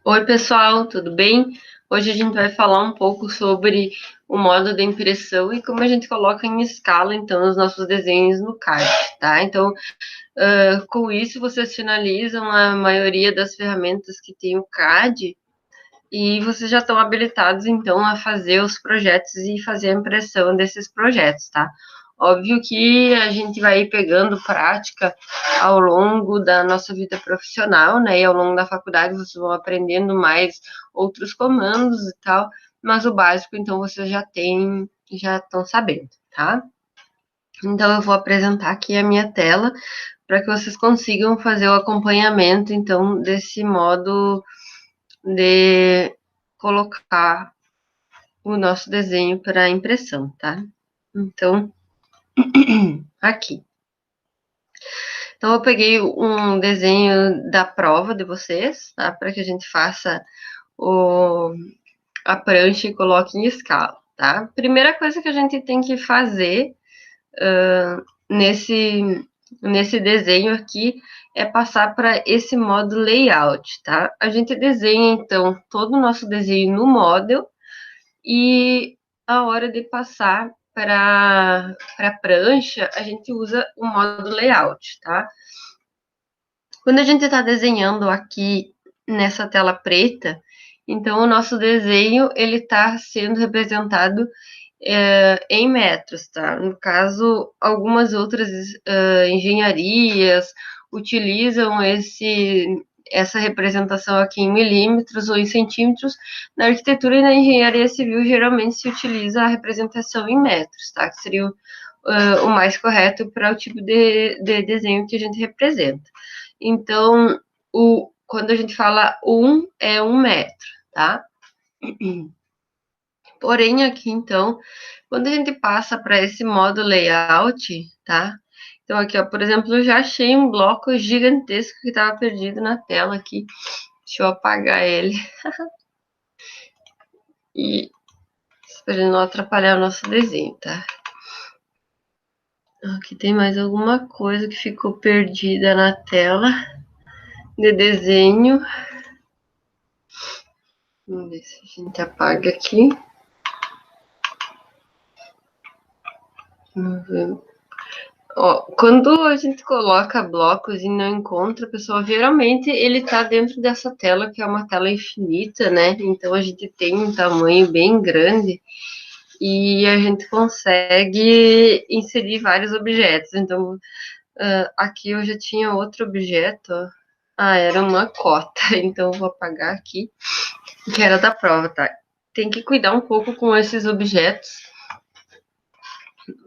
Oi, pessoal, tudo bem? Hoje a gente vai falar um pouco sobre o modo de impressão e como a gente coloca em escala, então, os nossos desenhos no CAD, tá? Então, com isso, vocês finalizam a maioria das ferramentas que tem o CAD e vocês já estão habilitados, então, a fazer os projetos e fazer a impressão desses projetos, tá? Óbvio que a gente vai pegando prática ao longo da nossa vida profissional, né? E ao longo da faculdade vocês vão aprendendo mais outros comandos e tal, mas o básico, então, vocês já estão sabendo, tá? Então, eu vou apresentar aqui a minha tela para que vocês consigam fazer o acompanhamento, então, desse modo de colocar o nosso desenho para impressão, tá? Então, aqui. Então, eu peguei um desenho da prova de vocês, tá? Para que a gente faça a prancha e coloque em escala, tá? Primeira coisa que a gente tem que fazer nesse desenho aqui é passar para esse modo layout, tá? A gente desenha, então, todo o nosso desenho no model e a hora de passar para a prancha, a gente usa o modo layout, tá? Quando a gente está desenhando aqui nessa tela preta, então o nosso desenho ele está sendo representado em metros, tá? No caso, algumas outras engenharias utilizam essa representação aqui em milímetros ou em centímetros. Na arquitetura e na engenharia civil, geralmente se utiliza a representação em metros, tá? Que seria o mais correto para o tipo de desenho que a gente representa. Então, quando a gente fala é 1 metro, tá? Porém, aqui, então, quando a gente passa para esse modo layout, tá? Então, aqui, ó, por exemplo, eu já achei um bloco gigantesco que estava perdido na tela aqui. Deixa eu apagar ele. E para ele não atrapalhar o nosso desenho, tá? Aqui tem mais alguma coisa que ficou perdida na tela de desenho. Vamos ver se a gente apaga aqui. Vamos ver. Ó, quando a gente coloca blocos e não encontra, pessoal, geralmente ele está dentro dessa tela, que é uma tela infinita, né? Então a gente tem um tamanho bem grande e a gente consegue inserir vários objetos. Então, aqui eu já tinha outro objeto, ó. Ah, era uma cota, então eu vou apagar aqui, que era da prova, tá? Tem que cuidar um pouco com esses objetos,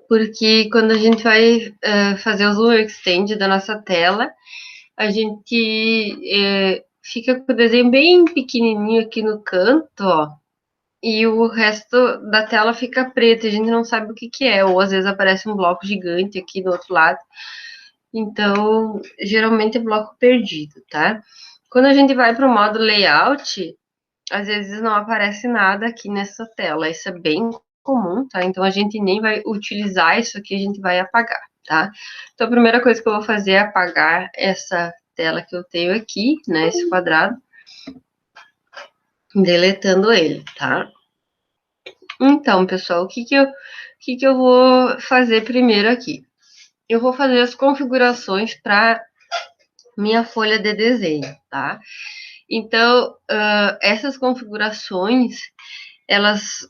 porque quando a gente vai fazer o zoom extend da nossa tela, a gente fica com o desenho bem pequenininho aqui no canto, ó, e o resto da tela fica preta, a gente não sabe o que que é, ou às vezes aparece um bloco gigante aqui do outro lado, então geralmente é bloco perdido, tá? Quando a gente vai para o modo layout, às vezes não aparece nada aqui nessa tela, isso é bem comum, tá? Então a gente nem vai utilizar isso aqui, a gente vai apagar, tá? Então a primeira coisa que eu vou fazer é apagar essa tela que eu tenho aqui, né? Esse quadrado, deletando ele, tá? Então, pessoal, o que que eu vou fazer primeiro aqui? Eu vou fazer as configurações para minha folha de desenho, tá? Então, essas configurações elas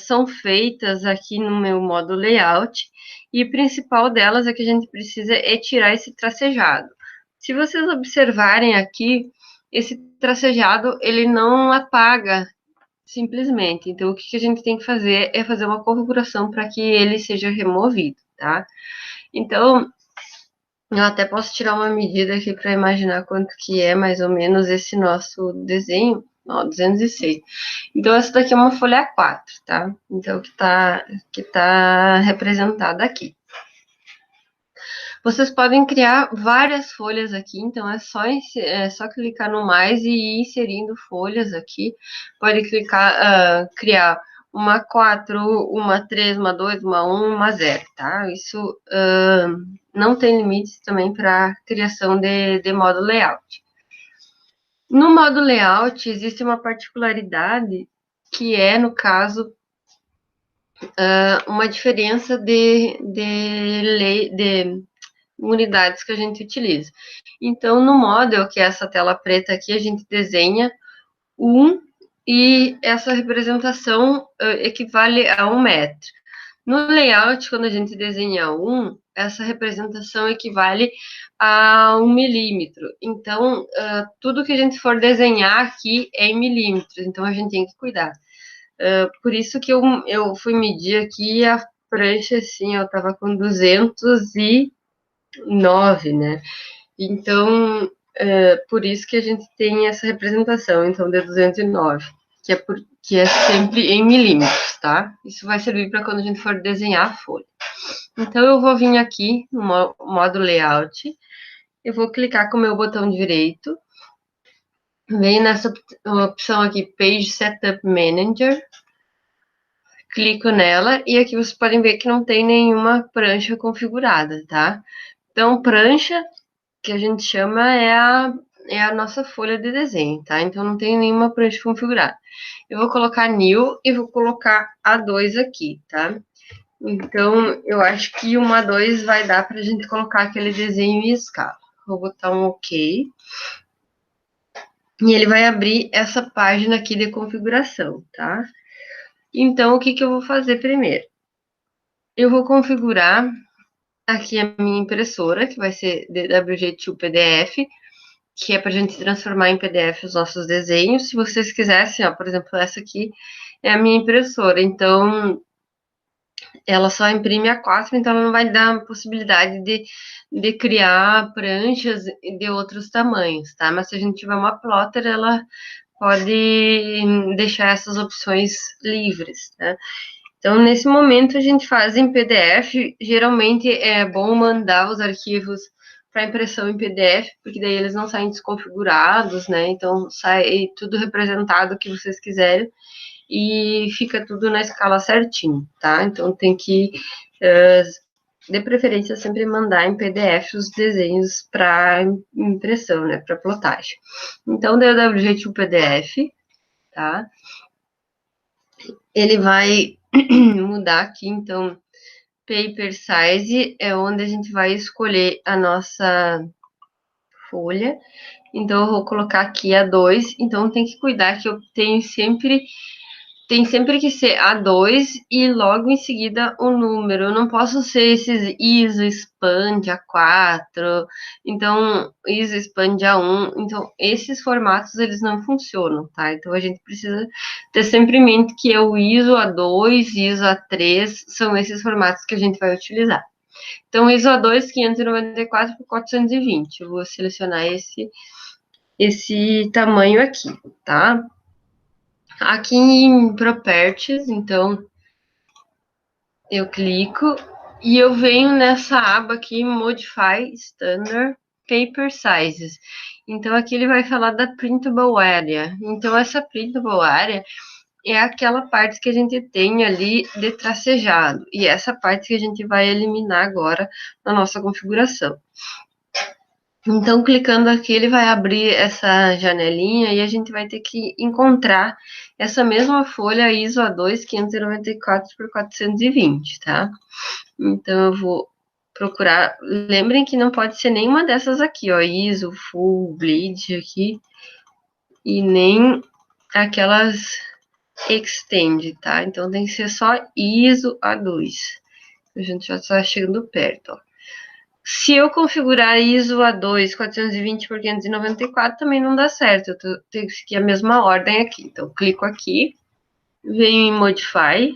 são feitas aqui no meu modo layout, e o principal delas é que a gente precisa é tirar esse tracejado. Se vocês observarem aqui, esse tracejado, ele não apaga simplesmente. Então, o que a gente tem que fazer é fazer uma configuração para que ele seja removido, tá? Então, eu até posso tirar uma medida aqui para imaginar quanto que é mais ou menos esse nosso desenho. Ó, 206. Então, essa daqui é uma folha A4, tá? Então, que tá representada aqui. Vocês podem criar várias folhas aqui, então é só clicar no mais e ir inserindo folhas aqui. Pode clicar, criar uma A4, uma 3, uma 2, uma 1, uma 0, tá? Isso não tem limites também para criação de modo layout. No modo layout, existe uma particularidade que é, no caso, uma diferença de unidades que a gente utiliza. Então, no model, que é essa tela preta aqui, a gente desenha e essa representação equivale a 1 metro. No layout, quando a gente desenha essa representação equivale a 1 milímetro. Então, tudo que a gente for desenhar aqui é em milímetros, então a gente tem que cuidar. Por isso que eu fui medir aqui a prancha, assim, eu tava com 209, né? Então, por isso que a gente tem essa representação, então, de 209, que é sempre em milímetros, tá? Isso vai servir para quando a gente for desenhar a folha. Então, eu vou vir aqui no modo layout, eu vou clicar com o meu botão direito, venho nessa opção aqui, Page Setup Manager, clico nela e aqui vocês podem ver que não tem nenhuma prancha configurada, tá? Então, prancha, que a gente chama, é a nossa folha de desenho, tá? Então, não tem nenhuma prancha configurada. Eu vou colocar New e vou colocar A2 aqui, tá? Então, eu acho que uma A2 vai dar pra gente colocar aquele desenho em escala. Vou botar um OK. E ele vai abrir essa página aqui de configuração, tá? Então, o que eu vou fazer primeiro? Eu vou configurar aqui a minha impressora, que vai ser DWG2 PDF, que é para a gente transformar em PDF os nossos desenhos. Se vocês quisessem, ó, por exemplo, essa aqui é a minha impressora, então ela só imprime A4, então ela não vai dar a possibilidade de criar pranchas de outros tamanhos, tá? Mas se a gente tiver uma plotter, ela pode deixar essas opções livres, tá? Então, nesse momento, a gente faz em PDF. Geralmente é bom mandar os arquivos para impressão em PDF, porque daí eles não saem desconfigurados, né? Então, sai tudo representado que vocês quiserem e fica tudo na escala certinho, tá? Então, tem que, de preferência, sempre mandar em PDF os desenhos para impressão, né? Para plotagem. Então, deu o jeito o PDF, tá? Ele vai mudar aqui, então, Paper Size é onde a gente vai escolher a nossa folha. Então, eu vou colocar aqui A2. Então, tem que cuidar que eu tenho sempre tem sempre que ser A2 e logo em seguida o número. Eu não posso ser esses ISO, expand A4, então ISO, expand A1. Então, esses formatos eles não funcionam, tá? Então, a gente precisa ter sempre em mente que é o ISO A2, ISO A3, são esses formatos que a gente vai utilizar. Então, ISO A2 594 por 420. Eu vou selecionar esse tamanho aqui, tá? Aqui em Properties, então, eu clico e eu venho nessa aba aqui, Modify Standard Paper Sizes. Então, aqui ele vai falar da Printable Area. Então, essa Printable Area é aquela parte que a gente tem ali de tracejado. E essa parte que a gente vai eliminar agora na nossa configuração. Então, clicando aqui, ele vai abrir essa janelinha e a gente vai ter que encontrar essa mesma folha ISO A2 594 por 420, tá? Então, eu vou procurar. Lembrem que não pode ser nenhuma dessas aqui, ó, ISO, Full, Bleed aqui, e nem aquelas Extend, tá? Então, tem que ser só ISO A2. A gente já está chegando perto, ó. Se eu configurar ISO A2 420 por 594, também não dá certo. Eu tenho que seguir a mesma ordem aqui. Então, clico aqui, venho em Modify.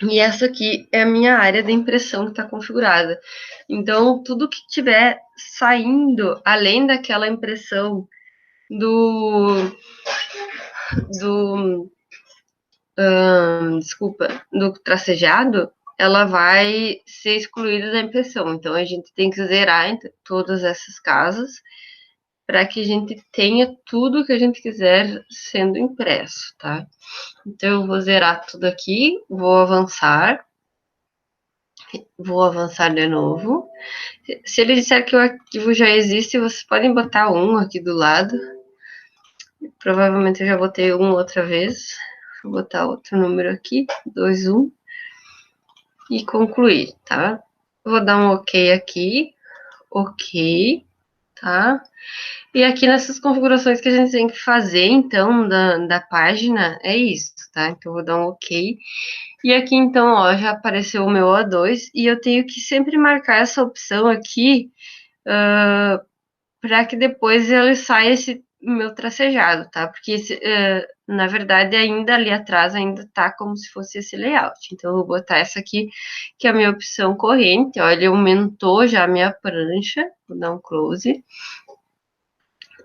E essa aqui é a minha área de impressão que está configurada. Então, tudo que tiver saindo, além daquela impressão do do tracejado, ela vai ser excluída da impressão. Então, a gente tem que zerar todas essas casas para que a gente tenha tudo que a gente quiser sendo impresso, tá? Então, eu vou zerar tudo aqui, vou avançar. Vou avançar de novo. Se ele disser que o arquivo já existe, vocês podem botar um aqui do lado. Provavelmente eu já botei um outra vez. Vou botar outro número aqui, 21. E concluir, tá? Vou dar um OK aqui. OK, tá? E aqui nessas configurações que a gente tem que fazer, então, da página, é isso, tá? Então, eu vou dar um OK. E aqui, então, ó, já apareceu o meu O2 e eu tenho que sempre marcar essa opção aqui para que depois ele saia esse meu tracejado, tá? Porque, na verdade, ainda ali atrás ainda tá como se fosse esse layout. Então, eu vou botar essa aqui, que é a minha opção corrente. Ó, ele aumentou já a minha prancha. Vou dar um close.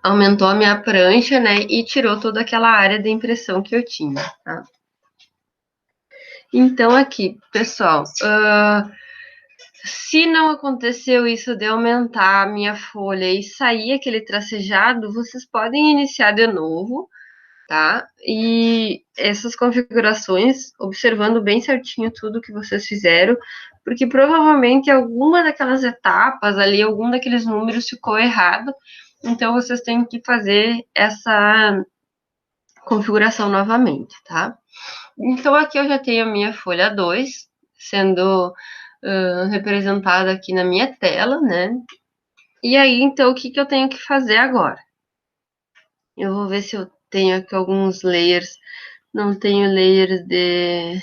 Aumentou a minha prancha, né? E tirou toda aquela área de impressão que eu tinha, tá? Então, aqui, pessoal, se não aconteceu isso de aumentar a minha folha e sair aquele tracejado, vocês podem iniciar de novo, tá? E essas configurações, observando bem certinho tudo que vocês fizeram, porque provavelmente alguma daquelas etapas ali, algum daqueles números ficou errado, então vocês têm que fazer essa configuração novamente, tá? Então, aqui eu já tenho a minha folha 2 sendo representada aqui na minha tela, né? E aí, então, o que eu tenho que fazer agora? Eu vou ver se eu tenho aqui alguns layers. Não tenho layers de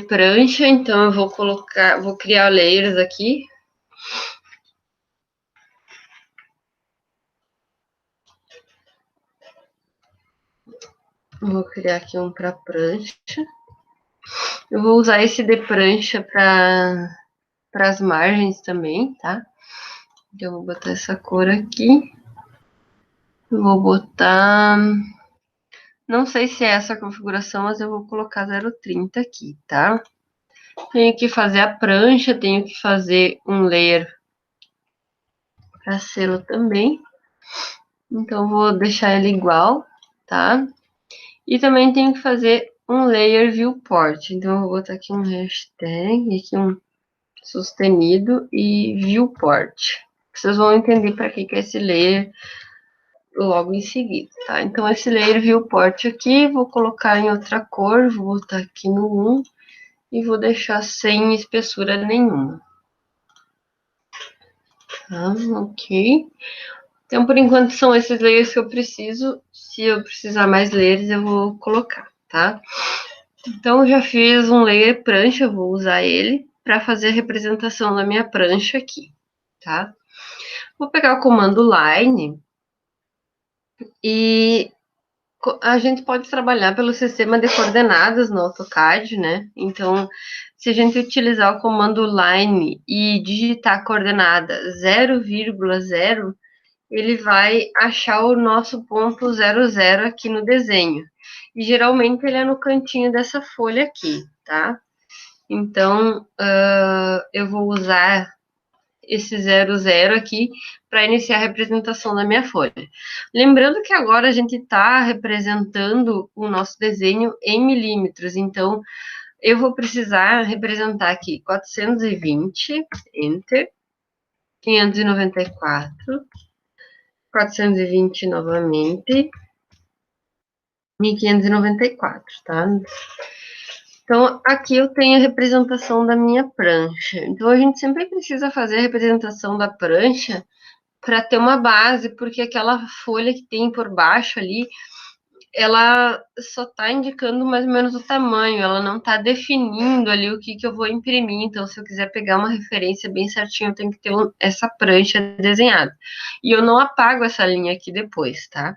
prancha, então eu vou criar layers aqui. Vou criar aqui um para prancha. Eu vou usar esse de prancha para as margens também, tá? Então, eu vou botar essa cor aqui. Eu vou botar... Não sei se é essa a configuração, mas eu vou colocar 0,30 aqui, tá? Tenho que fazer a prancha, tenho que fazer um layer para selo também. Então, vou deixar ele igual, tá? E também tenho que fazer um layer viewport. Então, eu vou botar aqui um hashtag, aqui um sustenido e viewport. Vocês vão entender para que é esse layer logo em seguida, tá? Então, esse layer viewport aqui, vou colocar em outra cor, vou botar aqui no 1 e vou deixar sem espessura nenhuma. Tá, ok. Então, por enquanto, são esses layers que eu preciso. Se eu precisar mais layers, eu vou colocar, tá? Então, eu já fiz um layer prancha, eu vou usar ele para fazer a representação da minha prancha aqui, tá? Vou pegar o comando line e a gente pode trabalhar pelo sistema de coordenadas no AutoCAD, né? Então, se a gente utilizar o comando line e digitar a coordenada 0,0, ele vai achar o nosso ponto 00 aqui no desenho. E geralmente ele é no cantinho dessa folha aqui, tá? Então, eu vou usar esse 00 aqui para iniciar a representação da minha folha. Lembrando que agora a gente está representando o nosso desenho em milímetros, então eu vou precisar representar aqui 420, enter, 594, 420 novamente, 1594, tá? Então, aqui eu tenho a representação da minha prancha. Então, a gente sempre precisa fazer a representação da prancha para ter uma base, porque aquela folha que tem por baixo ali, ela só está indicando mais ou menos o tamanho, ela não está definindo ali o que eu vou imprimir. Então, se eu quiser pegar uma referência bem certinho, eu tenho que ter essa prancha desenhada. E eu não apago essa linha aqui depois, tá?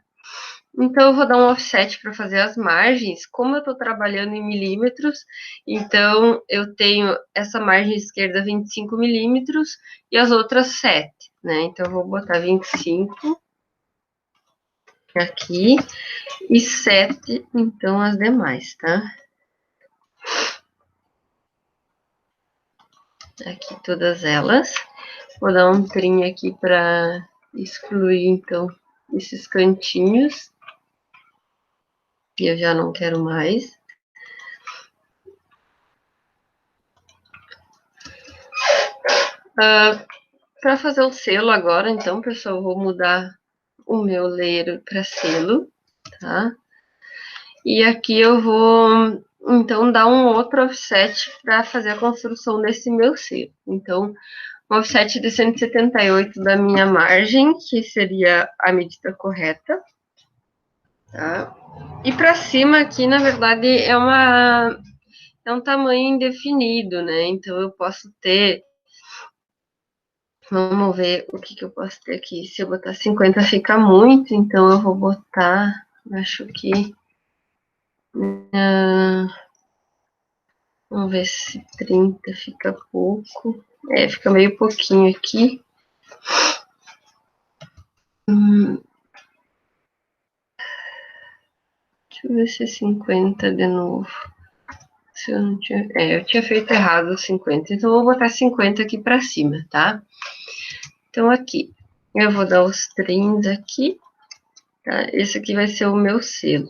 Então, eu vou dar um offset para fazer as margens. Como eu estou trabalhando em milímetros, então eu tenho essa margem esquerda 25 milímetros e as outras 7, né? Então, eu vou botar 25 aqui e 7, então, as demais, tá? Aqui todas elas. Vou dar um trim aqui para excluir, então, esses cantinhos. E eu já não quero mais. Para fazer o selo agora, então, pessoal, eu vou mudar o meu layer para selo, tá? E aqui eu vou, então, dar um outro offset para fazer a construção desse meu selo. Então, um offset de 178 da minha margem, que seria a medida correta, tá? E para cima aqui, na verdade, é um tamanho indefinido, né? Então, eu posso ter... Vamos ver o que eu posso ter aqui. Se eu botar 50 fica muito, então eu vou botar... Acho que... vamos ver se 30 fica pouco. É, fica meio pouquinho aqui. Deixa eu ver se é 50 de novo. Se eu não tinha... eu tinha feito errado os 50. Então, eu vou botar 50 aqui pra cima, tá? Então, aqui. Eu vou dar os trims aqui. Tá? Esse aqui vai ser o meu selo.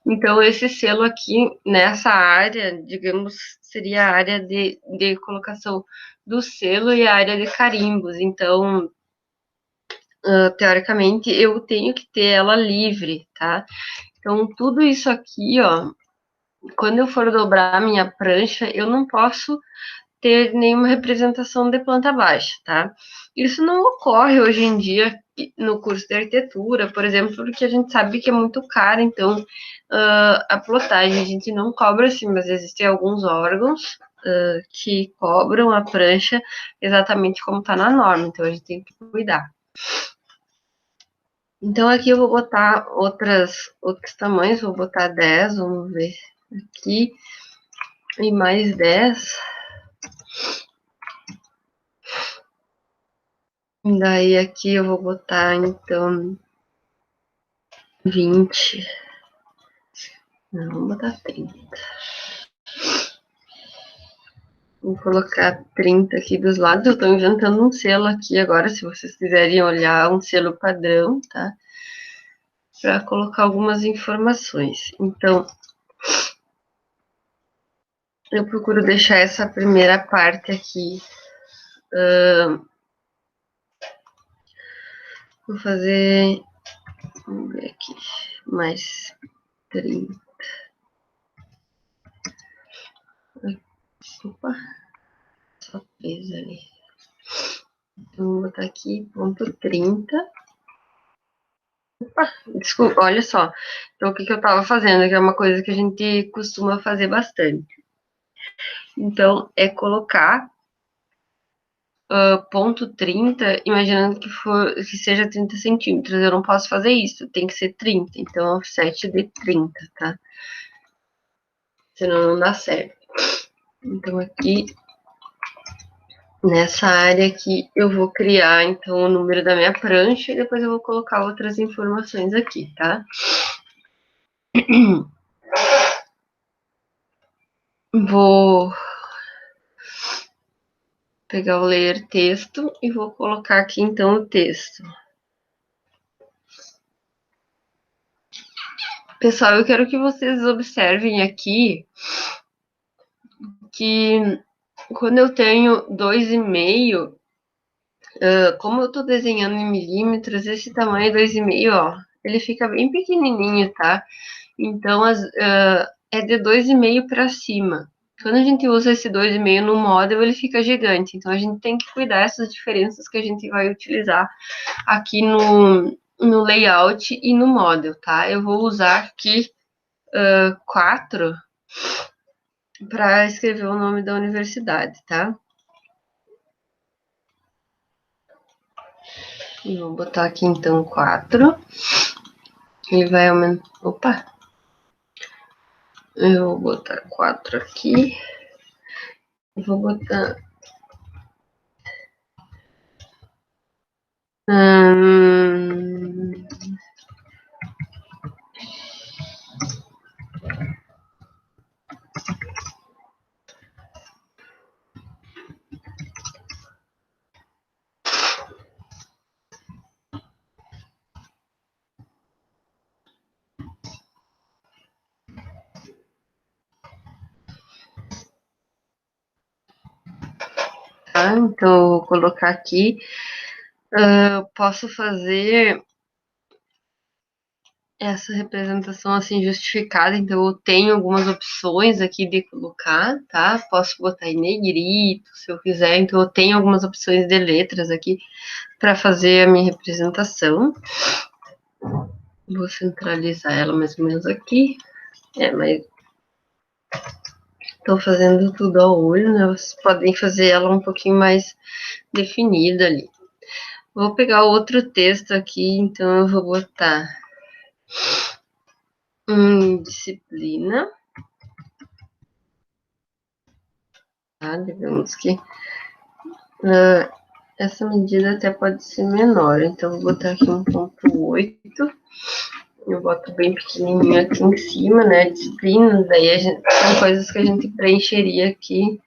Então, esse selo aqui, nessa área, digamos, seria a área de colocação do selo e a área de carimbos. Então, teoricamente, eu tenho que ter ela livre, tá? Então, tudo isso aqui, ó, quando eu for dobrar a minha prancha, eu não posso ter nenhuma representação de planta baixa, tá? Isso não ocorre hoje em dia no curso de arquitetura, por exemplo, porque a gente sabe que é muito caro, então a plotagem a gente não cobra assim, mas existem alguns órgãos que cobram a prancha exatamente como está na norma, então a gente tem que cuidar. Então aqui eu vou botar outros tamanhos, vou botar 10, vamos ver aqui, e mais 10. Daí aqui eu vou botar, então, 20. Não, vou botar 30. Vou colocar 30 aqui dos lados. Eu tô inventando um selo aqui agora, se vocês quiserem olhar, um selo padrão, tá? Para colocar algumas informações. Então, eu procuro deixar essa primeira parte aqui. Vou fazer... Vamos ver aqui. Mais 30. Opa, só fez ali. Então, vou botar aqui ponto 30. Opa, desculpa, olha só. Então, o que eu tava fazendo, que é uma coisa que a gente costuma fazer bastante. Então, é colocar ponto 30, imaginando que seja 30 centímetros. Eu não posso fazer isso, tem que ser 30. Então, offset de 30, tá? Senão não dá certo. Então, aqui, nessa área aqui, eu vou criar, então, o número da minha prancha e depois eu vou colocar outras informações aqui, tá? Vou pegar o layer texto e vou colocar aqui, então, o texto. Pessoal, eu quero que vocês observem aqui que quando eu tenho 2,5, como eu estou desenhando em milímetros, esse tamanho 2,5, ó, ele fica bem pequenininho, tá? Então, é de 2,5 para cima. Quando a gente usa esse 2,5 no model, ele fica gigante. Então, a gente tem que cuidar dessas diferenças que a gente vai utilizar aqui no layout e no model, tá? Eu vou usar aqui 4 para escrever o nome da universidade, tá? E vou botar aqui, então, 4. Ele vai aumentar... Opa! Eu vou botar 4 aqui. Vou botar... tá? Então, eu vou colocar aqui. Posso fazer essa representação assim justificada, então eu tenho algumas opções aqui de colocar, tá? Posso botar em negrito, se eu quiser, então eu tenho algumas opções de letras aqui para fazer a minha representação. Vou centralizar ela mais ou menos aqui. Mas estou fazendo tudo ao olho, né? Vocês podem fazer ela um pouquinho mais definida ali. Vou pegar outro texto aqui, então eu vou botar disciplina. Tá? Digamos que essa medida até pode ser menor, então vou botar aqui 1,8. Eu boto bem pequenininho aqui em cima, né? Disciplina, daí são coisas que a gente preencheria aqui.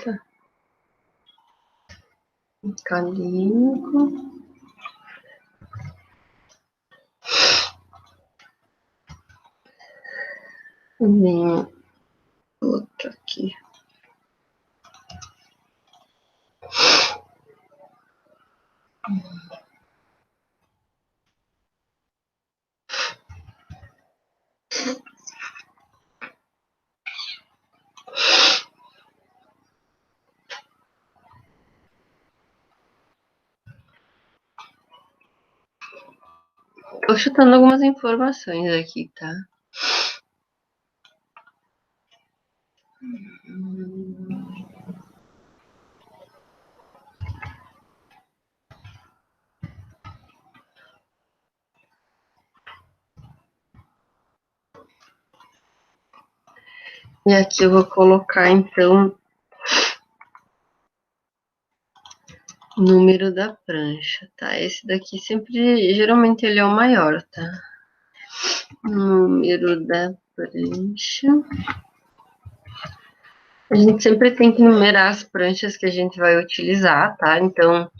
Tá. Acadêmico. Vem outro aqui. Tô chutando algumas informações aqui, tá? E aqui eu vou colocar, então, o número da prancha, tá? Esse daqui sempre, geralmente ele é o maior, tá? Número da prancha. A gente sempre tem que numerar as pranchas que a gente vai utilizar, tá? Então,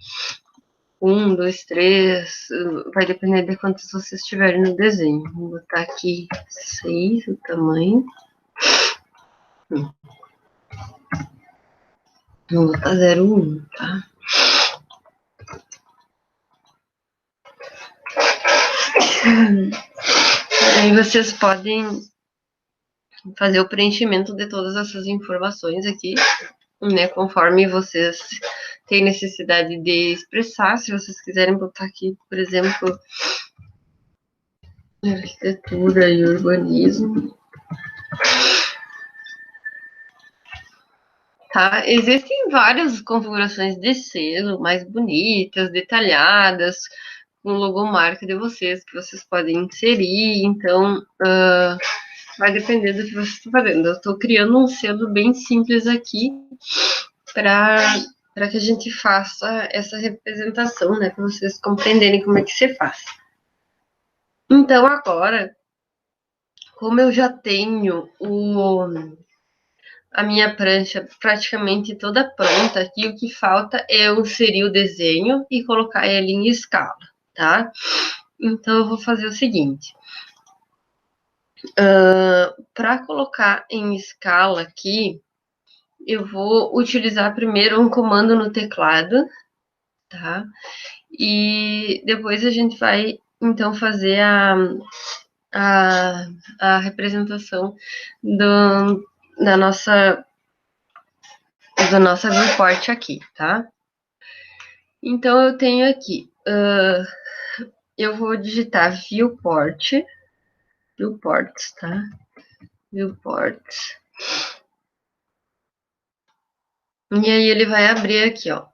1, 2, 3, vai depender de quantos vocês tiverem no desenho. Vou botar aqui 6, o tamanho. Vou botar 0,1, tá? Aí vocês podem fazer o preenchimento de todas essas informações aqui, né? Conforme vocês têm necessidade de expressar. Se vocês quiserem botar aqui, por exemplo, arquitetura e urbanismo. Tá? Existem várias configurações de selo mais bonitas, detalhadas, com logomarca de vocês, que vocês podem inserir. Então, vai depender do que vocês estão fazendo. Eu estou criando um selo bem simples aqui para que a gente faça essa representação, né? Para vocês compreenderem como é que se faz. Então, agora, como eu já tenho a minha prancha praticamente toda pronta, aqui o que falta é eu inserir o desenho e colocar ele em escala, tá? Então, eu vou fazer o seguinte. Para colocar em escala aqui, eu vou utilizar primeiro um comando no teclado, tá? E depois a gente vai, então, fazer a representação da nossa viewport aqui, tá? Então, eu tenho aqui, eu vou digitar viewports, tá? Viewports. E aí ele vai abrir aqui, ó.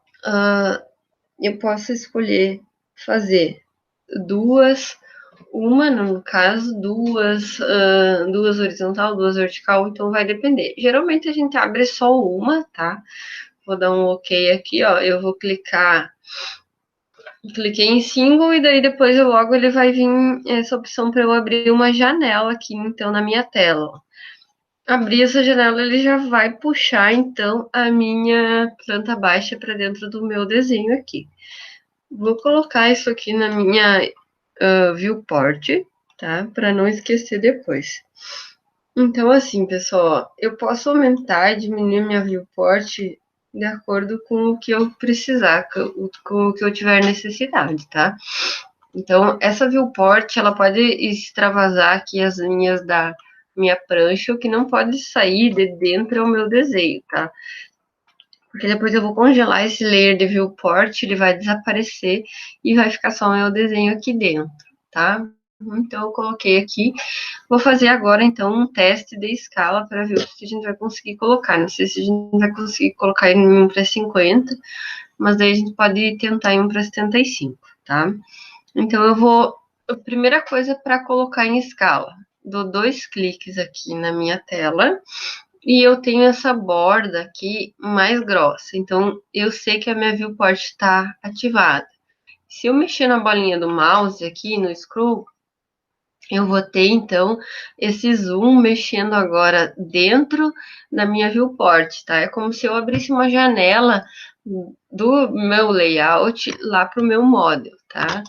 Eu posso escolher fazer uma no caso, duas horizontal, duas vertical, então vai depender. Geralmente a gente abre só uma, tá? Vou dar um OK aqui, ó. Eu vou cliquei em single e daí depois logo ele vai vir essa opção para eu abrir uma janela aqui, então, na minha tela, ó. Abrir essa janela, ele já vai puxar, então, a minha planta baixa para dentro do meu desenho aqui. Vou colocar isso aqui na minha viewport. tá? Para não esquecer depois. Então, assim, pessoal, eu posso aumentar e diminuir minha viewport de acordo com o que eu precisar, com o que eu tiver necessidade, tá? Então, essa viewport, ela pode extravasar aqui as linhas da minha prancha, o que não pode sair de dentro do meu desenho, tá? Porque depois eu vou congelar esse layer de viewport, ele vai desaparecer e vai ficar só o meu desenho aqui dentro, tá? Então, eu coloquei aqui. Vou fazer agora, então, um teste de escala para ver se a gente vai conseguir colocar. Não sei se a gente vai conseguir colocar em 1 para 50, mas daí a gente pode tentar em 1 para 75, tá? Então, eu vou... A primeira coisa para colocar em escala. Dou 2 cliques aqui na minha tela e eu tenho essa borda aqui mais grossa. Então, eu sei que a minha viewport está ativada. Se eu mexer na bolinha do mouse aqui no scroll, eu vou ter, então, esse zoom mexendo agora dentro da minha viewport, tá? É como se eu abrisse uma janela do meu layout lá para o meu model, tá?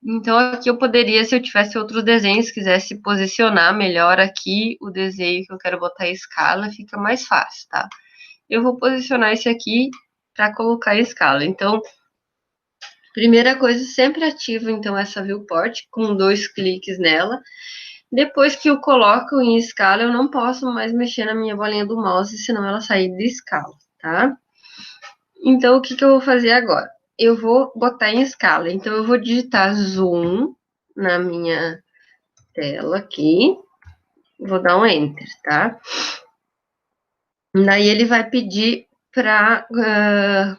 Então, aqui eu poderia, se eu tivesse outros desenhos, quisesse posicionar melhor aqui o desenho que eu quero botar em escala, fica mais fácil, tá? Eu vou posicionar esse aqui para colocar em escala. Então, primeira coisa, sempre ativo, então, essa viewport com 2 cliques nela. Depois que eu coloco em escala, eu não posso mais mexer na minha bolinha do mouse, senão ela sair de escala, tá? Então, o que que eu vou fazer agora? Eu vou botar em escala. Então, eu vou digitar zoom na minha tela aqui. Vou dar um enter, tá? Daí ele vai pedir para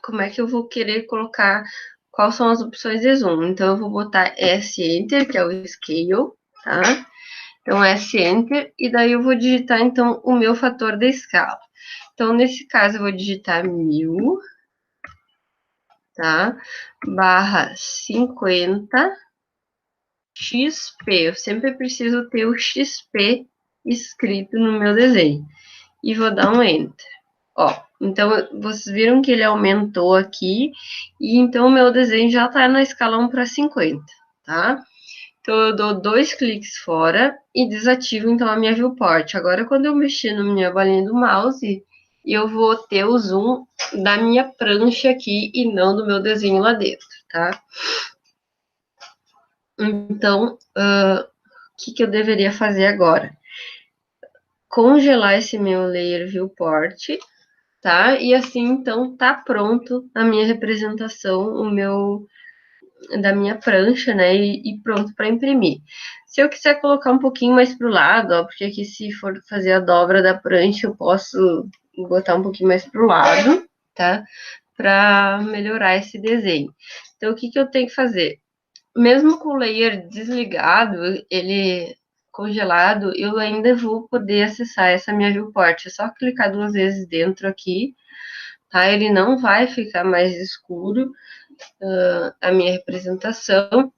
como é que eu vou querer colocar, quais são as opções de zoom. Então, eu vou botar S Enter, que é o scale, tá? Então, S Enter, e daí eu vou digitar, então, o meu fator de escala. Então, nesse caso, eu vou digitar 1000, tá? Barra 50 XP. Eu sempre preciso ter o XP escrito no meu desenho. E vou dar um Enter. Ó, então, vocês viram que ele aumentou aqui, e então o meu desenho já tá na escala 1 para 50, tá? Então, eu dou 2 cliques fora e desativo, então, a minha viewport. Agora, quando eu mexer na minha bolinha do mouse, eu vou ter o zoom da minha prancha aqui e não do meu desenho lá dentro, tá? Então, o que eu deveria fazer agora? Congelar esse meu layer viewport, tá? E assim, então, tá pronto a minha representação, da minha prancha, né? E pronto para imprimir. Se eu quiser colocar um pouquinho mais para o lado, ó, porque aqui se for fazer a dobra da prancha, eu posso botar um pouquinho mais para o lado, tá? Para melhorar esse desenho. Então, o que eu tenho que fazer? Mesmo com o layer desligado, ele congelado, eu ainda vou poder acessar essa minha viewport. É só clicar 2 vezes dentro aqui, tá? Ele não vai ficar mais escuro, a minha representação,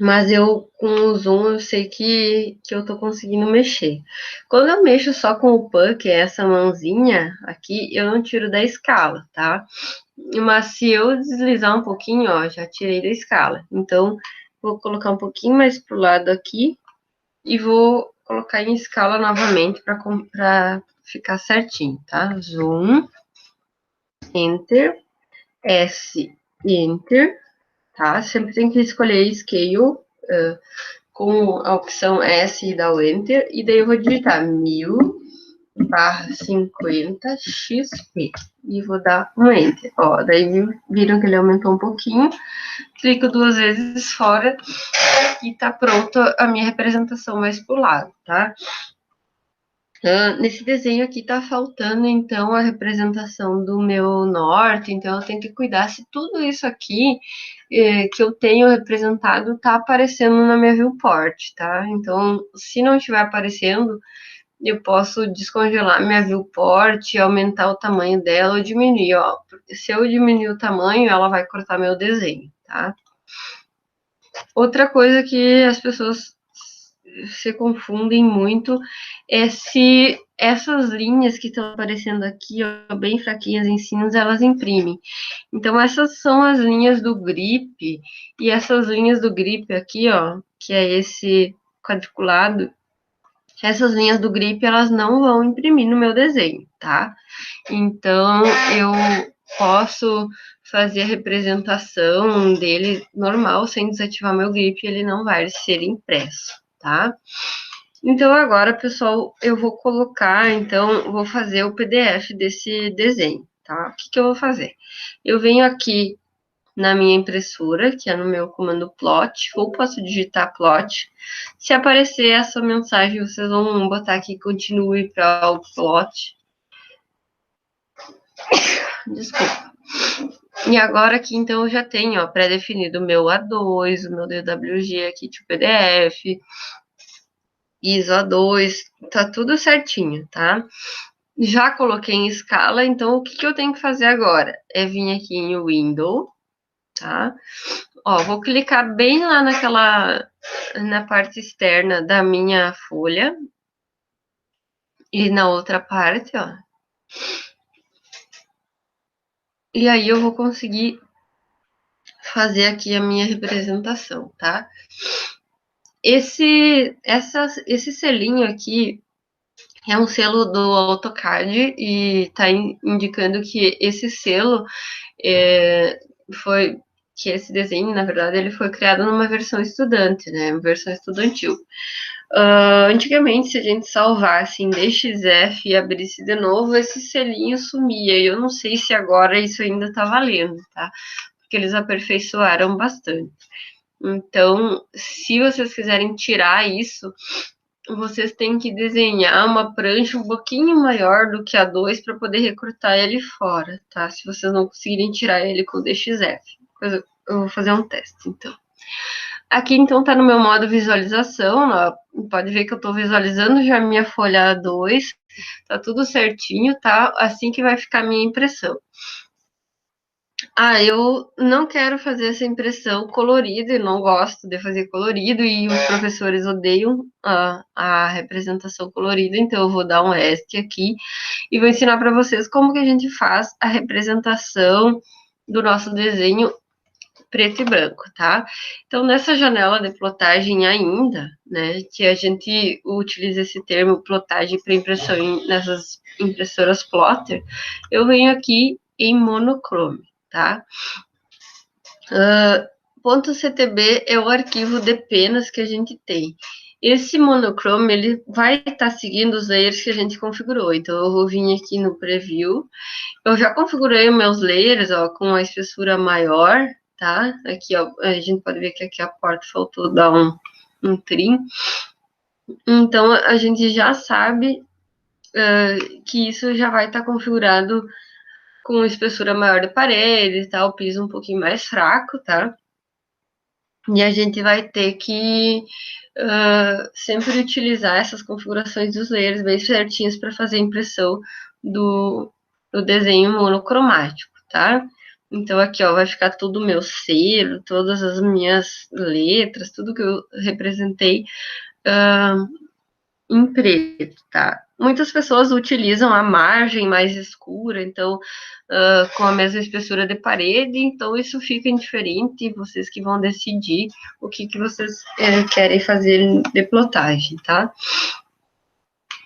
mas eu com o zoom eu sei que eu tô conseguindo mexer. Quando eu mexo só com o pan, que é essa mãozinha aqui, eu não tiro da escala, tá? Mas se eu deslizar um pouquinho, ó, já tirei da escala. Então, vou colocar um pouquinho mais pro lado aqui e vou colocar em escala novamente para ficar certinho, tá? Zoom, Enter, S, Enter, tá? Sempre tem que escolher Scale com a opção S e dar o Enter, e daí eu vou digitar 1000 barra 50 XP e vou dar um Enter. Ó, daí viram que ele aumentou um pouquinho, clico 2 vezes fora e tá pronto a minha representação mais pro lado, tá? Nesse desenho aqui tá faltando, então, a representação do meu norte, então eu tenho que cuidar se tudo isso aqui que eu tenho representado tá aparecendo na minha viewport, tá? Então, se não estiver aparecendo, eu posso descongelar minha viewport, aumentar o tamanho dela ou diminuir, ó. Se eu diminuir o tamanho, ela vai cortar meu desenho, tá? Outra coisa que as pessoas se confundem muito é se essas linhas que estão aparecendo aqui, ó, bem fraquinhas em cima, elas imprimem. Então, essas são as linhas do grip, e essas linhas do grip aqui, ó, que é esse quadriculado, essas linhas do grip, elas não vão imprimir no meu desenho, tá? Então, eu posso fazer a representação dele normal, sem desativar meu grip, ele não vai ser impresso, tá? Então, agora, pessoal, eu vou colocar, então, vou fazer o PDF desse desenho, tá? O que que eu vou fazer? Eu venho aqui na minha impressora, que é no meu comando plot, ou posso digitar plot. Se aparecer essa mensagem, vocês vão botar aqui continue para o plot. Desculpa. E agora aqui, então, eu já tenho, ó, pré-definido o meu A2, o meu DWG aqui de PDF, ISO A2, tá tudo certinho, tá? Já coloquei em escala, então o que que eu tenho que fazer agora? É vir aqui em Window, tá? Ó, vou clicar bem lá na parte externa da minha folha e na outra parte, ó. E aí eu vou conseguir fazer aqui a minha representação, tá? Esse selinho aqui é um selo do AutoCAD e tá indicando que esse selo foi que esse desenho, na verdade, ele foi criado numa versão estudante, né? Versão estudantil. Antigamente, se a gente salvasse em DXF e abrisse de novo, esse selinho sumia. E eu não sei se agora isso ainda tá valendo, tá? Porque eles aperfeiçoaram bastante. Então, se vocês quiserem tirar isso, vocês têm que desenhar uma prancha um pouquinho maior do que a 2 para poder recrutar ele fora, tá? Se vocês não conseguirem tirar ele com o DXF. Eu vou fazer um teste, então. Aqui, então, tá no meu modo visualização, ó. Pode ver que eu tô visualizando já a minha folha A2, tá tudo certinho, tá? Assim que vai ficar a minha impressão. Eu não quero fazer essa impressão colorida, e não gosto de fazer colorido, e os professores odeiam a representação colorida, então eu vou dar um ESC aqui e vou ensinar para vocês como que a gente faz a representação do nosso desenho preto e branco, tá? Então, nessa janela de plotagem ainda, né, que a gente utiliza esse termo plotagem para impressão nessas impressoras plotter, eu venho aqui em monochrome, tá? .ctb é o arquivo de penas que a gente tem. Esse monochrome, ele vai estar seguindo os layers que a gente configurou. Então, eu vou vir aqui no preview. Eu já configurei os meus layers, ó, com uma espessura maior, tá? Aqui, ó, a gente pode ver que aqui a porta faltou dar um trim. Então, a gente já sabe que isso já vai estar configurado com espessura maior de parede, tá? O piso um pouquinho mais fraco, tá? E a gente vai ter que sempre utilizar essas configurações dos layers bem certinhas para fazer a impressão do desenho monocromático, tá? Então, aqui, ó, vai ficar tudo o meu selo, todas as minhas letras, tudo que eu representei em preto, tá? Muitas pessoas utilizam a margem mais escura, então, com a mesma espessura de parede, então isso fica indiferente, vocês que vão decidir o que vocês querem fazer de plotagem, tá?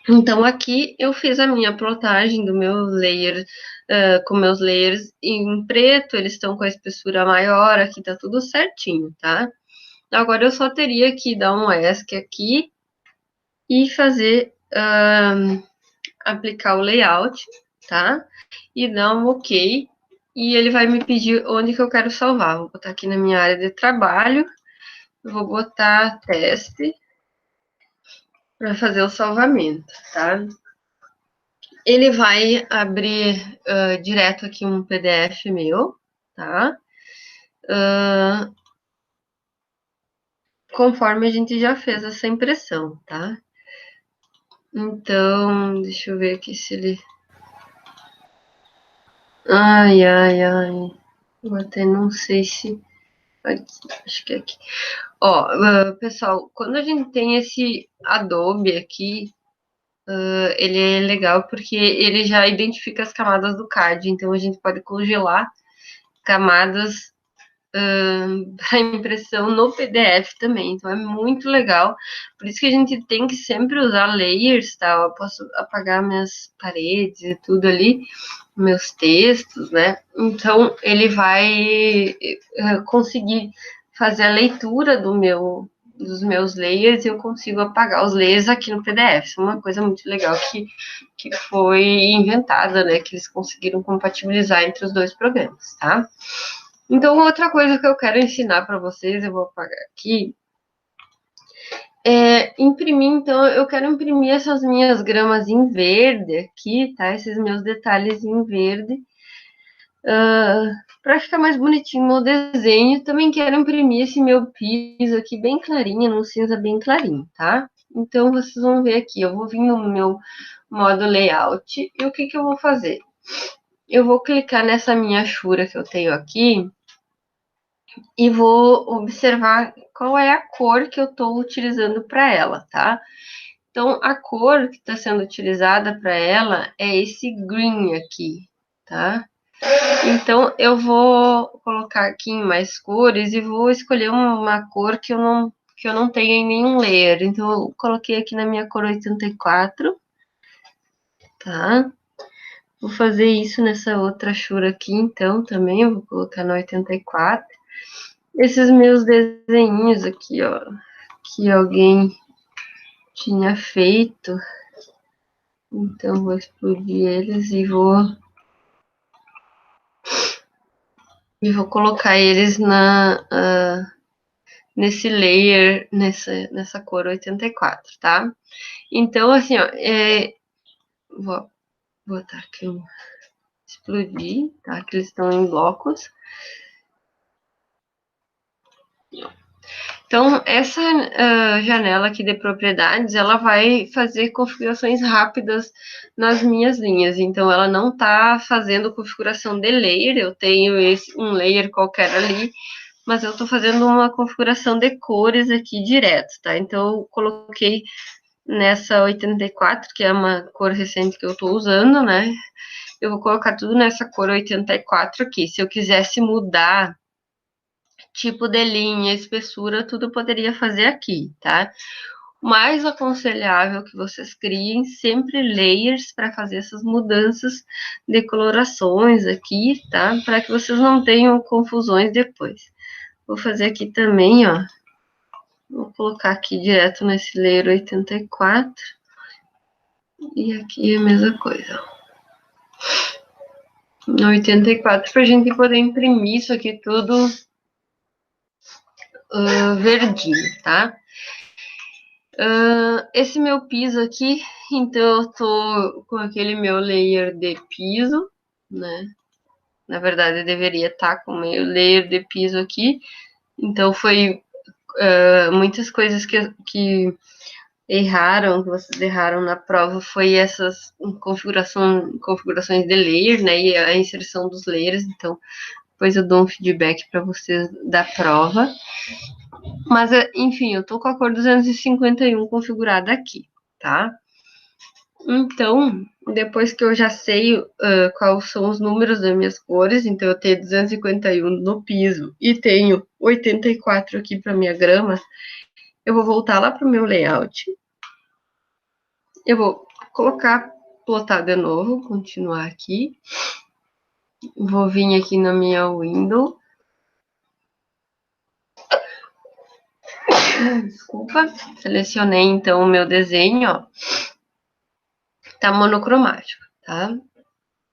Então, aqui eu fiz a minha plotagem do meu layer, com meus layers em preto, eles estão com a espessura maior, aqui tá tudo certinho, tá? Agora eu só teria que dar um ESC aqui e fazer, aplicar o layout, tá? E dar um OK, e ele vai me pedir onde que eu quero salvar. Vou botar aqui na minha área de trabalho, vou botar teste, para fazer o salvamento, tá? Ele vai abrir direto aqui um PDF meu, tá? Conforme a gente já fez essa impressão, tá? Então, deixa eu ver aqui se ele... Ai. Eu até não sei se... Aqui, acho que é aqui. Ó, pessoal, quando a gente tem esse Adobe aqui, ele é legal porque ele já identifica as camadas do card, então a gente pode congelar camadas para impressão no PDF também, então é muito legal. Por isso que a gente tem que sempre usar layers, tá? Eu posso apagar minhas paredes e tudo ali, meus textos, né? Então ele vai conseguir fazer a leitura dos meus layers e eu consigo apagar os layers aqui no PDF. Isso é uma coisa muito legal que foi inventada, né? Que eles conseguiram compatibilizar entre os dois programas, tá? Então, outra coisa que eu quero ensinar para vocês, eu vou apagar aqui, é imprimir. Então, eu quero imprimir essas minhas gramas em verde aqui, tá? Esses meus detalhes em verde, para ficar mais bonitinho o meu desenho. Também quero imprimir esse meu piso aqui bem clarinho, num cinza bem clarinho, tá? Então, vocês vão ver aqui, eu vou vir no meu modo layout, e o que eu vou fazer? Eu vou clicar nessa minha chura que eu tenho aqui, e vou observar qual é a cor que eu estou utilizando para ela, tá? Então, a cor que está sendo utilizada para ela é esse green aqui, tá? Então, eu vou colocar aqui em mais cores e vou escolher uma cor que eu não tenha em nenhum layer. Então, eu coloquei aqui na minha cor 84, tá? Vou fazer isso nessa outra chura aqui, então, também. Eu vou colocar no 84. Esses meus desenhinhos aqui, ó, que alguém tinha feito, então vou explodir eles e vou colocar eles nesse layer, nessa cor 84, tá? Então, assim, ó, vou botar aqui explodir, tá? Que eles estão em blocos. Então, essa janela aqui de propriedades, ela vai fazer configurações rápidas nas minhas linhas. Então, ela não está fazendo configuração de layer, eu tenho um layer qualquer ali, mas eu estou fazendo uma configuração de cores aqui direto, tá? Então, eu coloquei nessa 84, que é uma cor recente que eu estou usando, né? Eu vou colocar tudo nessa cor 84 aqui. Se eu quisesse mudar tipo de linha, espessura, tudo eu poderia fazer aqui, tá? Mais aconselhável que vocês criem sempre layers para fazer essas mudanças de colorações aqui, tá? Para que vocês não tenham confusões depois. Vou fazer aqui também, ó. Vou colocar aqui direto nesse layer 84. E aqui é a mesma coisa, ó. No 84, para a gente poder imprimir isso aqui tudo verdinho, tá? Esse meu piso aqui, então eu tô com aquele meu layer de piso, né? Na verdade, eu deveria estar com o meu layer de piso aqui. Então, foi muitas coisas que erraram, que vocês erraram na prova, foi essas configurações de layer, né? E a inserção dos layers. Então, depois eu dou um feedback para vocês da prova. Mas, enfim, eu tô com a cor 251 configurada aqui, tá? Então, depois que eu já sei quais são os números das minhas cores, então eu tenho 251 no piso e tenho 84 aqui para minha grama, eu vou voltar lá para o meu layout. Eu vou colocar, plotar de novo, continuar aqui. Vou vir aqui na minha window. Desculpa. Selecionei então o meu desenho, ó. Tá monocromático, tá?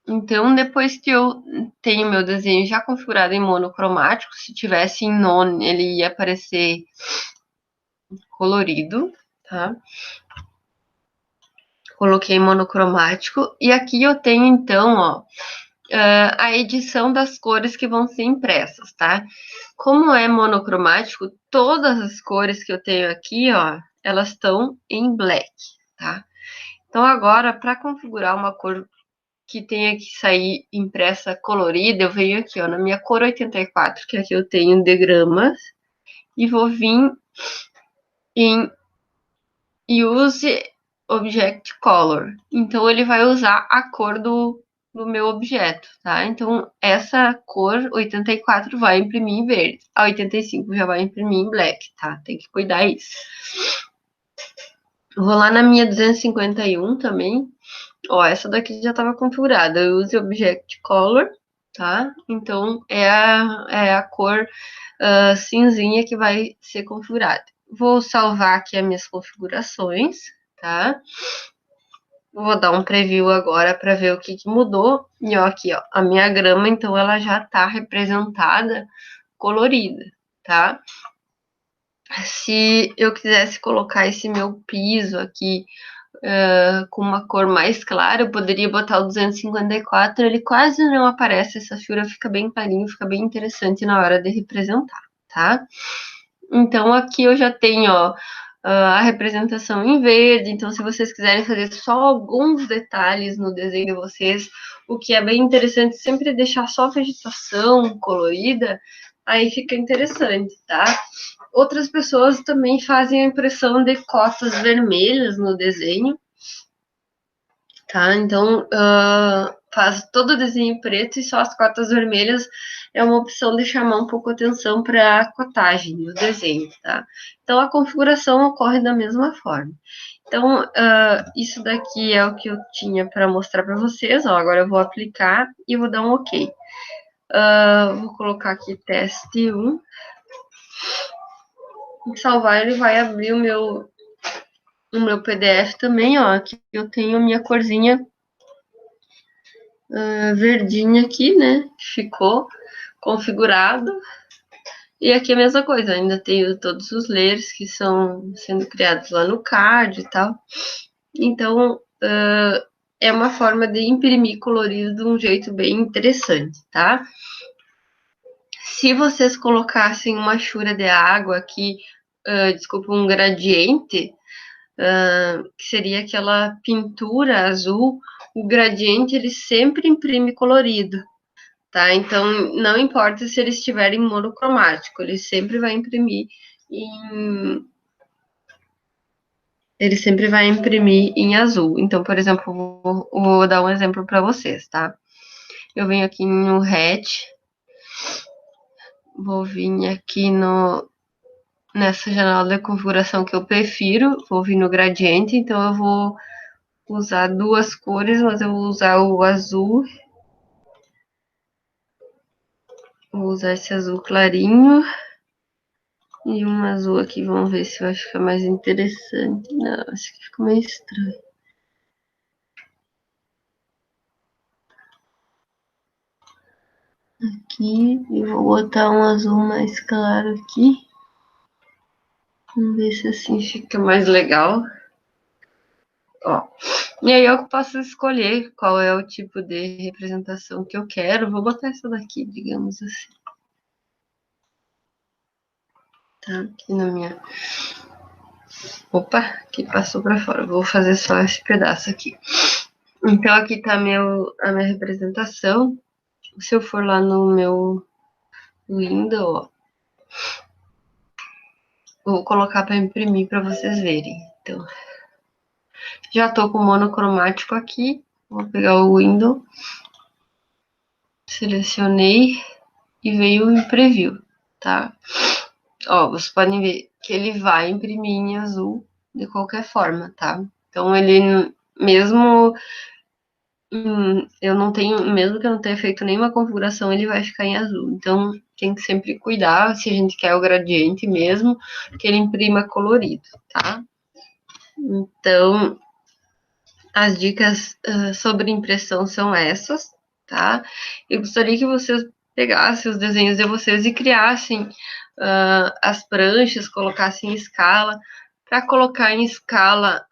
Então, depois que eu tenho meu desenho já configurado em monocromático, se tivesse em non, ele ia aparecer colorido, tá? Coloquei monocromático. E aqui eu tenho, então, ó, a edição das cores que vão ser impressas, tá? Como é monocromático, todas as cores que eu tenho aqui, ó, elas estão em black, tá? Então, agora, para configurar uma cor que tenha que sair impressa colorida, eu venho aqui, ó, na minha cor 84, que aqui eu tenho diagramas, e vou vir em Use Object Color. Então, ele vai usar a cor do meu objeto, tá? Então, essa cor 84 vai imprimir em verde. A 85 já vai imprimir em black, tá? Tem que cuidar isso. Vou lá na minha 251 também. Ó, essa daqui já estava configurada. Eu uso Object Color, tá? Então, é a cor cinzinha que vai ser configurada. Vou salvar aqui as minhas configurações, tá? Vou dar um preview agora para ver o que mudou. E ó, aqui, ó, a minha grama, então, ela já está representada colorida, tá? Se eu quisesse colocar esse meu piso aqui com uma cor mais clara, eu poderia botar o 254, ele quase não aparece, essa figura fica bem clarinho, fica bem interessante na hora de representar, tá? Então, aqui eu já tenho, ó, a representação em verde, então se vocês quiserem fazer só alguns detalhes no desenho de vocês, o que é bem interessante, sempre deixar só vegetação colorida, aí fica interessante, tá? Outras pessoas também fazem a impressão de cotas vermelhas no desenho, tá? Então, faz todo o desenho preto e só as cotas vermelhas é uma opção de chamar um pouco a atenção para a cotagem do desenho, tá? Então, a configuração ocorre da mesma forma. Então, isso daqui é o que eu tinha para mostrar para vocês. Ó, agora eu vou aplicar e vou dar um OK. Vou colocar aqui teste 1. E salvar, ele vai abrir o meu PDF também, ó. Aqui eu tenho a minha corzinha verdinha aqui, né? Ficou configurado. E aqui é a mesma coisa, ainda tenho todos os layers que são sendo criados lá no card e tal. Então, é uma forma de imprimir colorido de um jeito bem interessante, tá? Se vocês colocassem uma chura de água aqui, desculpa, um gradiente, que seria aquela pintura azul, o gradiente ele sempre imprime colorido, tá? Então, não importa se ele estiver em monocromático, ele sempre vai imprimir em azul. Então, por exemplo, vou dar um exemplo para vocês, tá? Eu venho aqui no hatch, vou vir aqui nessa janela de configuração que eu prefiro, vou vir no gradiente, então eu vou usar duas cores, mas eu vou usar o azul. Vou usar esse azul clarinho. E um azul aqui, vamos ver se vai ficar mais interessante. Não, acho que ficou meio estranho. Aqui, e vou botar um azul mais claro aqui. Vamos ver se assim fica mais legal. Ó. E aí eu posso escolher qual é o tipo de representação que eu quero. Vou botar essa daqui, digamos assim. Tá aqui na minha... Opa, que passou para fora. Vou fazer só esse pedaço aqui. Então, aqui tá a minha representação. Se eu for lá no meu Windows, ó, vou colocar para imprimir para vocês verem. Então, já tô com monocromático aqui. Vou pegar o Windows, selecionei e veio em preview, tá? Ó, vocês podem ver que ele vai imprimir em azul de qualquer forma, tá? Então, ele mesmo eu não tenho, mesmo que eu não tenha feito nenhuma configuração, ele vai ficar em azul. Então, tem que sempre cuidar, se a gente quer o gradiente mesmo, que ele imprima colorido, tá? Então, as dicas sobre impressão são essas, tá? Eu gostaria que vocês pegassem os desenhos de vocês e criassem as pranchas, colocassem em escala. Para colocar em escala,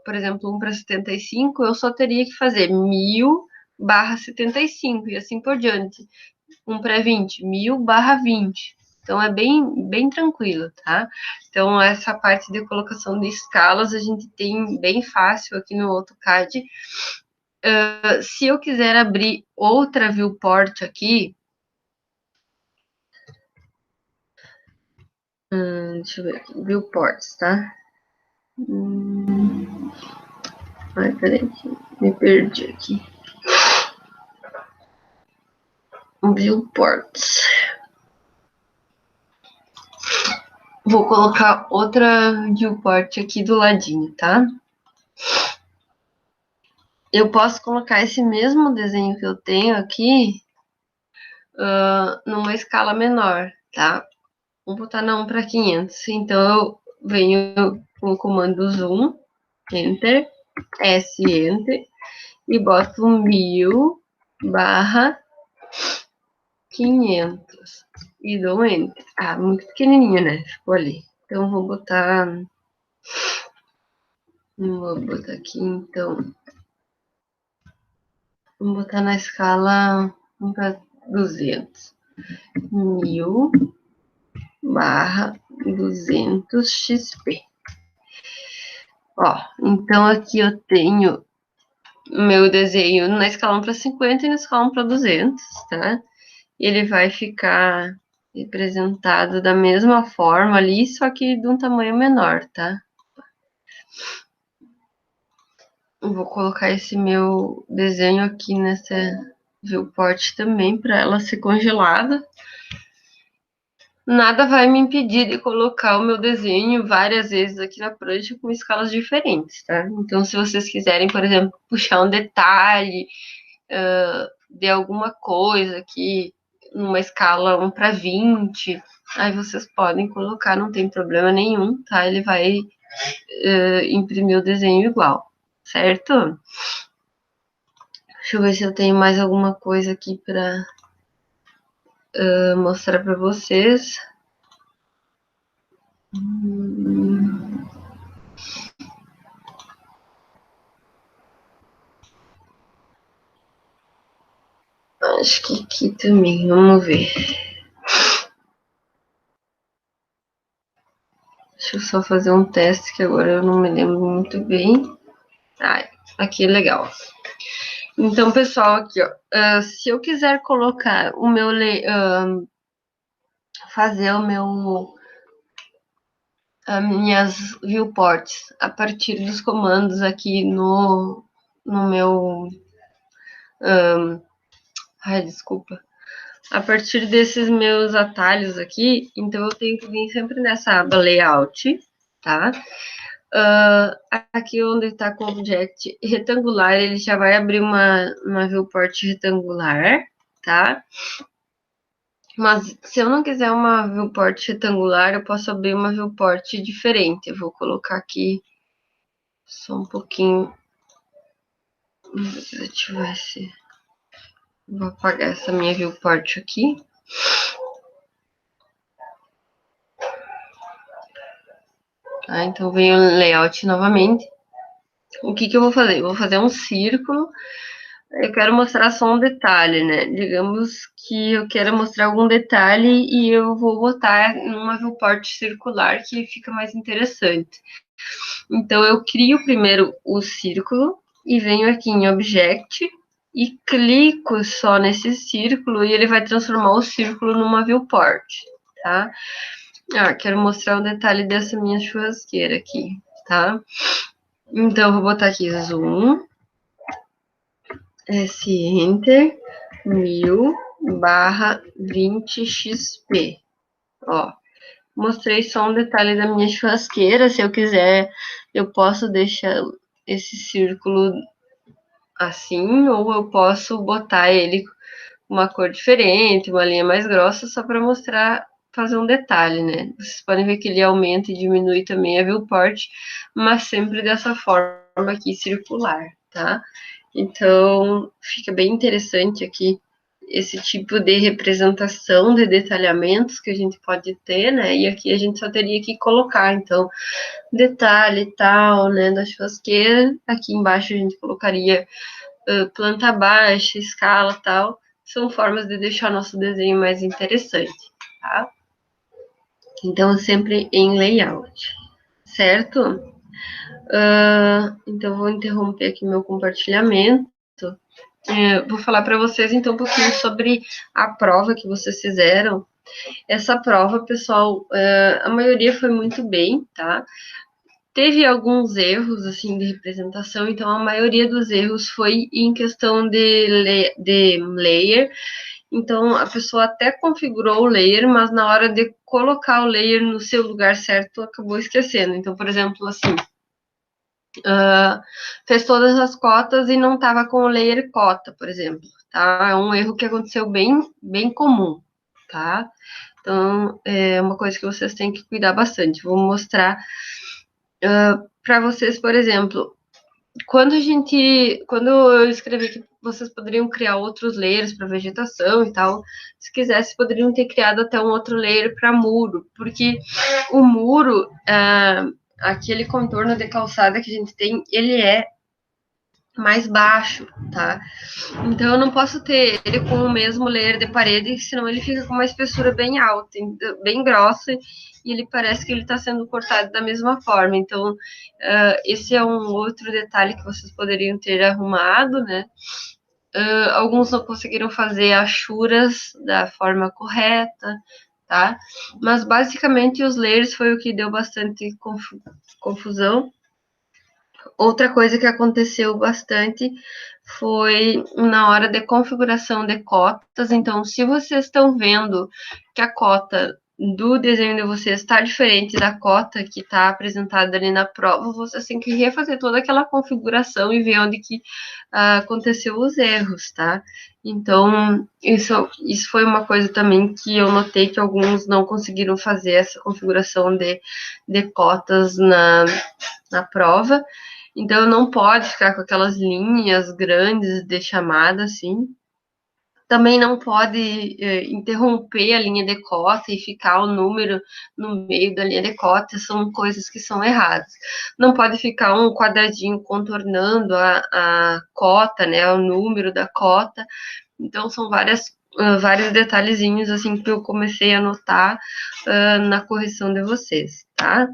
por exemplo, 1:75, eu só teria que fazer 1000/75 e assim por diante. 1:20, 1000/20. Então, é bem tranquilo, tá? Então, essa parte de colocação de escalas a gente tem bem fácil aqui no AutoCAD. Se eu quiser abrir outra viewport aqui, deixa eu ver aqui, viewports, tá? Ai, peraí, me perdi aqui. Viewports. Vou colocar outra viewport aqui do ladinho, tá? Eu posso colocar esse mesmo desenho que eu tenho aqui numa escala menor, tá? Vou botar na 1 para 500. Então, eu venho com o comando zoom, enter, S, enter, e boto 1000 barra 500. E dou enter. Ah, muito pequenininho, né? Ficou ali. Então, vou botar... Vou botar aqui, então... Vou botar na escala 1 para 200. 1000 barra 200 XP. Ó, então aqui eu tenho meu desenho na escala 1 para 50 e na escala 1 para 200, tá? E ele vai ficar representado da mesma forma ali, só que de um tamanho menor, tá? Eu vou colocar esse meu desenho aqui nessa viewport também, para ela ser congelada. Nada vai me impedir de colocar o meu desenho várias vezes aqui na prancha com escalas diferentes, tá? Então, se vocês quiserem, por exemplo, puxar um detalhe de alguma coisa aqui numa escala 1 para 20, aí vocês podem colocar, não tem problema nenhum, tá? Ele vai imprimir o desenho igual, certo? Deixa eu ver se eu tenho mais alguma coisa aqui para mostrar para vocês. Acho que aqui também, vamos ver. Deixa eu só fazer um teste que agora eu não me lembro muito bem. Ah, aqui é legal. Então, pessoal, aqui, ó. Se eu quiser colocar o meu... fazer o meu... as minhas viewports a partir dos comandos aqui no meu... ai, desculpa. A partir desses meus atalhos aqui, então eu tenho que vir sempre nessa aba Layout, tá? Aqui onde está com o Object retangular, ele já vai abrir uma viewport retangular, tá? Mas se eu não quiser uma viewport retangular, eu posso abrir uma viewport diferente. Eu vou colocar aqui só um pouquinho. Vamos ver se eu tivesse... Vou apagar essa minha viewport aqui. Tá, então vem o layout novamente. O que eu vou fazer? Eu vou fazer um círculo. Eu quero mostrar só um detalhe, né? Digamos que eu quero mostrar algum detalhe e eu vou botar numa viewport circular que fica mais interessante. Então, eu crio primeiro o círculo e venho aqui em Object e clico só nesse círculo e ele vai transformar o círculo numa viewport, tá? Quero mostrar um detalhe dessa minha churrasqueira aqui, tá? Então, eu vou botar aqui zoom, S, enter, 1000 barra 20 XP. Ó, mostrei só um detalhe da minha churrasqueira. Se eu quiser, eu posso deixar esse círculo assim, ou eu posso botar ele com uma cor diferente, uma linha mais grossa, só para mostrar, fazer um detalhe, né? Vocês podem ver que ele aumenta e diminui também a viewport, mas sempre dessa forma aqui circular, tá? Então, fica bem interessante aqui esse tipo de representação de detalhamentos que a gente pode ter, né? E aqui a gente só teria que colocar, então, detalhe e tal, né, da churrasqueira. Aqui embaixo a gente colocaria planta baixa, escala tal. São formas de deixar nosso desenho mais interessante, tá? Então, sempre em layout, certo? Então, vou interromper aqui meu compartilhamento. Vou falar para vocês, então, um pouquinho sobre a prova que vocês fizeram. Essa prova, pessoal, a maioria foi muito bem, tá? teve alguns erros, assim, de representação, então a maioria dos erros foi em questão de layer. Então, a pessoa até configurou o layer, mas na hora de colocar o layer no seu lugar certo, acabou esquecendo. Então, por exemplo, assim, fez todas as cotas e não estava com o layer cota, por exemplo, tá? É um erro que aconteceu bem comum, tá? Então, é uma coisa que vocês têm que cuidar bastante. Vou mostrar para vocês, por exemplo, quando eu escrevi que vocês poderiam criar outros layers para vegetação e tal, se quisesse, poderiam ter criado até um outro layer para muro, porque o muro, aquele contorno de calçada que a gente tem, ele é mais baixo, tá? Então eu não posso ter ele com o mesmo layer de parede, senão ele fica com uma espessura bem alta, bem grossa, e ele parece que ele está sendo cortado da mesma forma. Então, esse é um outro detalhe que vocês poderiam ter arrumado, né? Alguns não conseguiram fazer achuras da forma correta, tá? Mas basicamente os layers foi o que deu bastante confusão. Outra coisa que aconteceu bastante foi na hora de configuração de cotas. Então, se vocês estão vendo que a cota do desenho de vocês está diferente da cota que está apresentada ali na prova, vocês têm que refazer toda aquela configuração e ver onde que aconteceu os erros, tá? Então, isso foi uma coisa também que eu notei que alguns não conseguiram fazer essa configuração de cotas na prova. Então, não pode ficar com aquelas linhas grandes de chamada, assim. Também não pode interromper a linha de cota e ficar o número no meio da linha de cota, são coisas que são erradas. Não pode ficar um quadradinho contornando a cota, né, o número da cota. Então, são vários detalhezinhos, assim, que eu comecei a notar na correção de vocês, tá?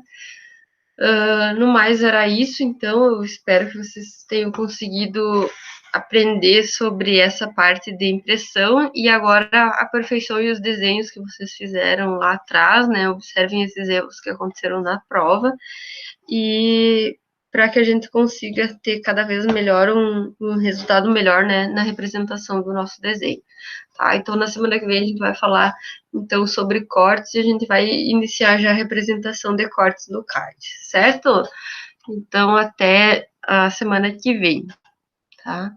No mais era isso, então eu espero que vocês tenham conseguido aprender sobre essa parte de impressão e agora aperfeiçoe os desenhos que vocês fizeram lá atrás, né? Observem esses erros que aconteceram na prova e para que a gente consiga ter cada vez melhor um resultado melhor, né, na representação do nosso desenho. Tá? Então, na semana que vem a gente vai falar então sobre cortes e a gente vai iniciar já a representação de cortes no card, certo? Então, até a semana que vem, tá?